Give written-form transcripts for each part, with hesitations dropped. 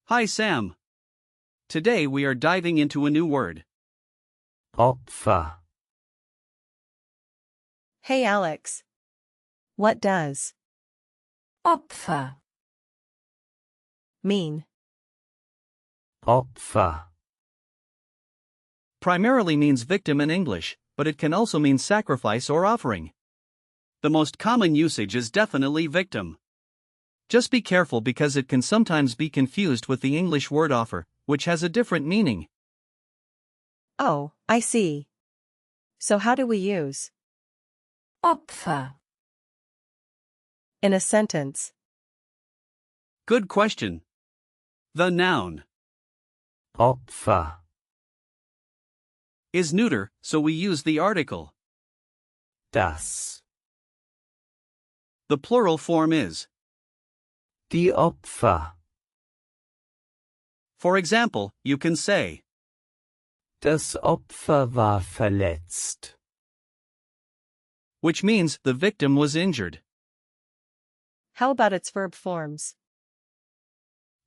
Hi Sam. Today we are diving into a new word. Opfer. Hey Alex. What does Opfer. mean? Opfer. Primarily means victim in English, but it can also mean sacrifice or offering. The most common usage is definitely victim. Just be careful because it can sometimes be confused with the English word offer, which has a different meaning. Oh, I see. So how do we use Opfer. in a sentence? Good question. The noun Opfer. is neuter, so we use the article. Das. The plural form is. Die Opfer. For example, you can say, Das Opfer war verletzt. which means the victim was injured. How about its verb forms?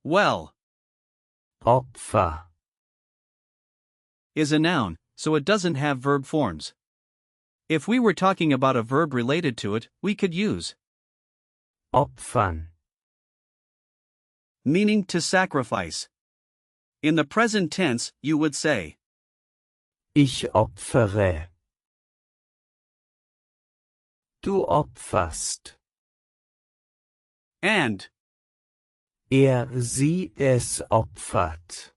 Well, Opfer. is a noun, so it doesn't have verb forms. If we were talking about a verb related to it, we could use Opfern. meaning to sacrifice. In the present tense, you would say, Ich opfere. Du opferst. and Sie, es opfert.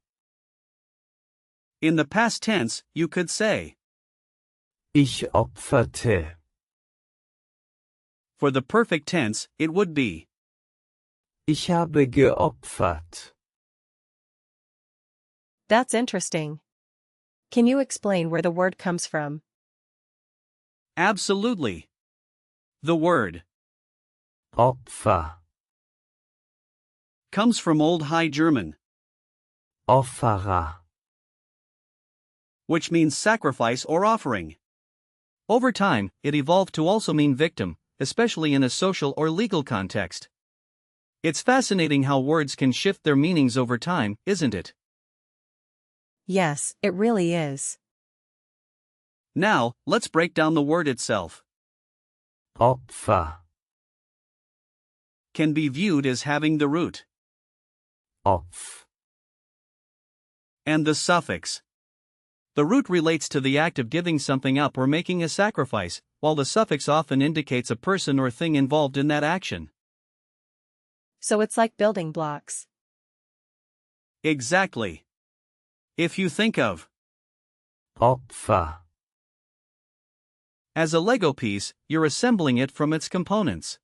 in the past tense, you could say, Ich opferte. for the perfect tense, it would be, Ich habe geopfert. That's interesting. Can you explain where the word comes from? absolutely. The word Opfer. comes from Old High German, Offerer. which means sacrifice or offering. Over time, it evolved to also mean victim, especially in a social or legal context. It's fascinating how words can shift their meanings over time, isn't it? Yes, it really is. Now, let's break down the word itself. Opfer. Can be viewed as having the root Opf. and the suffix. The root relates to the act of giving something up or making a sacrifice, while the suffix often indicates a person or thing involved in that action. So it's like building blocks. Exactly. If you think of Opfer. as a Lego piece, you're assembling it from its components.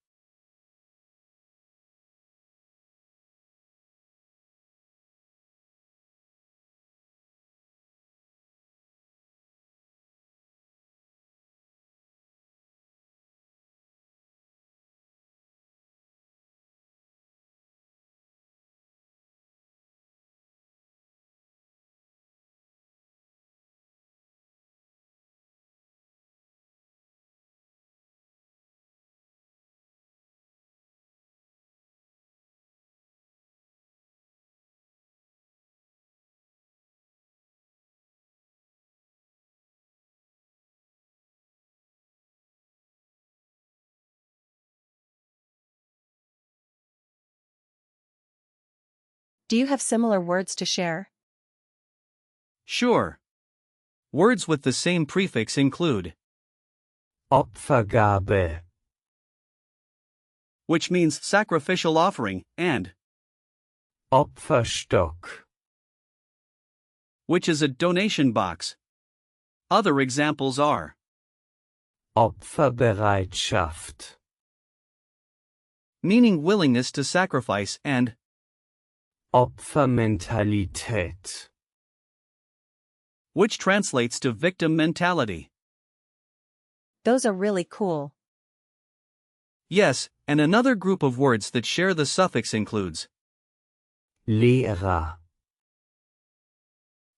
Do you have similar words to share? Sure. Words with the same prefix include, Opfergabe. which means sacrificial offering, and, Opferstock. which is a donation box. Other examples are Opferbereitschaft. meaning willingness to sacrifice and Opfermentalität. which translates to victim mentality. Those are really cool. Yes, and another group of words that share the suffix includes Lehrer.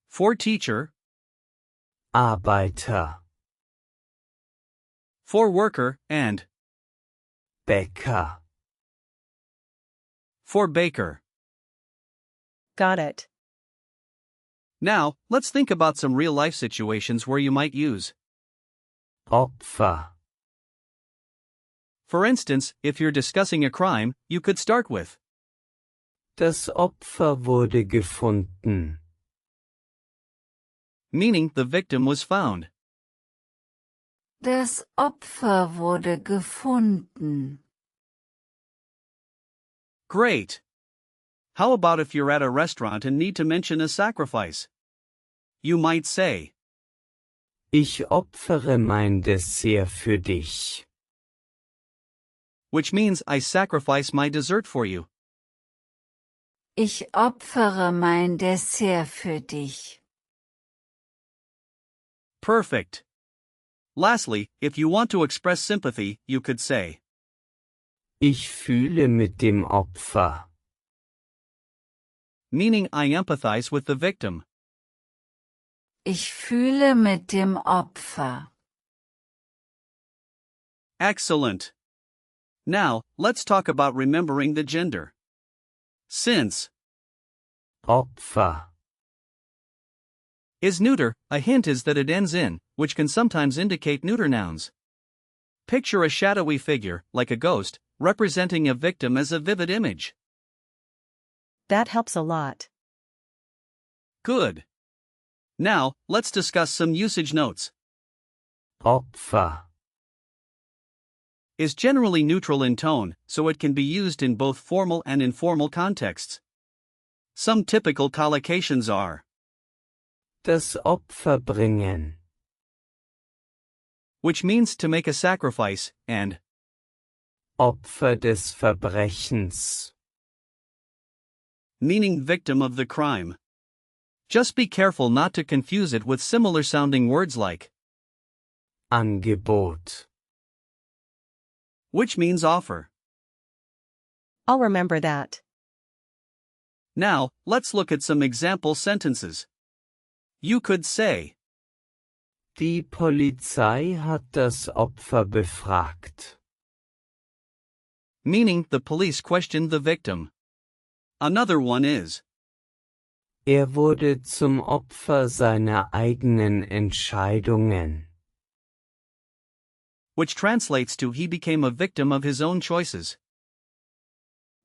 for teacher, Arbeiter. for worker, and Bäcker. for baker. Got it. Now, let's think about some real-life situations where you might use. Opfer. For instance, if you're discussing a crime, you could start with Das Opfer wurde gefunden. meaning the victim was found. Das Opfer wurde gefunden. Great! How about if you're at a restaurant and need to mention a sacrifice? You might say, Ich opfere mein Dessert für dich. which means I sacrifice my dessert for you. Ich opfere mein Dessert für dich. Perfect. Lastly, if you want to express sympathy, you could say, Ich fühle mit dem Opfer. meaning I empathize with the victim. Ich fühle mit dem Opfer. Excellent. Now, let's talk about remembering the gender. Since Opfer. is neuter, a hint is that it ends in, which can sometimes indicate neuter nouns. Picture a shadowy figure, like a ghost, representing a victim as a vivid image. That helps a lot. Good. Now, let's discuss some usage notes. Opfer. Is generally neutral in tone, so it can be used in both formal and informal contexts. Some typical collocations are Das Opfer bringen. which means to make a sacrifice, and Opfer des Verbrechens. meaning victim of the crime. Just be careful not to confuse it with similar sounding words like Angebot. which means offer. I'll remember that. Now, let's look at some example sentences. You could say, Die Polizei hat das Opfer befragt. meaning the police questioned the victim. Another one is, Wurde zum Opfer seiner eigenen Entscheidungen. which translates to he became a victim of his own choices.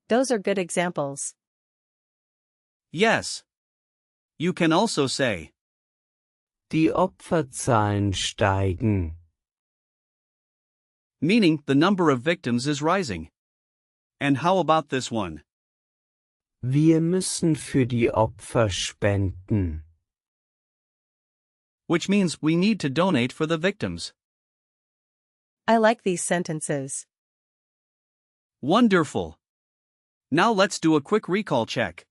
Those are good examples. Yes. You can also say, Die Opferzahlen steigen. meaning the number of victims is rising. And how about this one? Wir müssen für die Opfer spenden. Which means we need to donate for the victims. I like these sentences. Wonderful. Now let's do a quick recall check.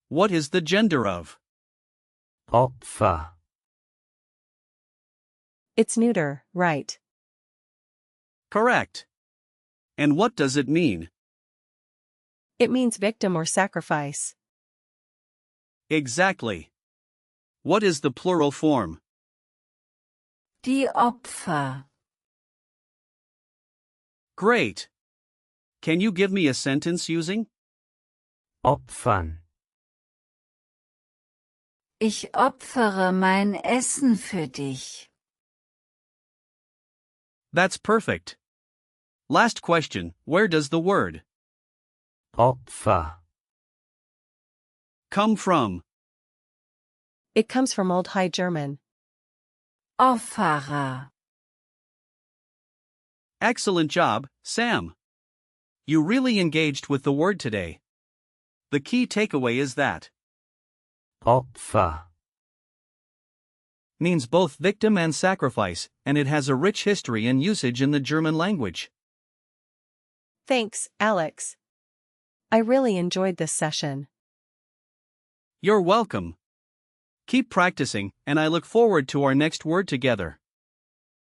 What is the gender of Opfer. It's neuter, right? correct? And what does it mean? It means victim or sacrifice. Exactly. What is the plural form? Die Opfer. Great. Can you give me a sentence using Opfern. Ich opfere mein Essen für dich. That's perfect. Last question, where does the word Opfer. come from? It comes from Old High German. Opferer. Excellent job, Sam. You really engaged with the word today. The key takeaway is that Opfer. means both victim and sacrifice, and it has a rich history and usage in the German language. Thanks, Alex. I really enjoyed this session. You're welcome. Keep practicing, and I look forward to our next word together.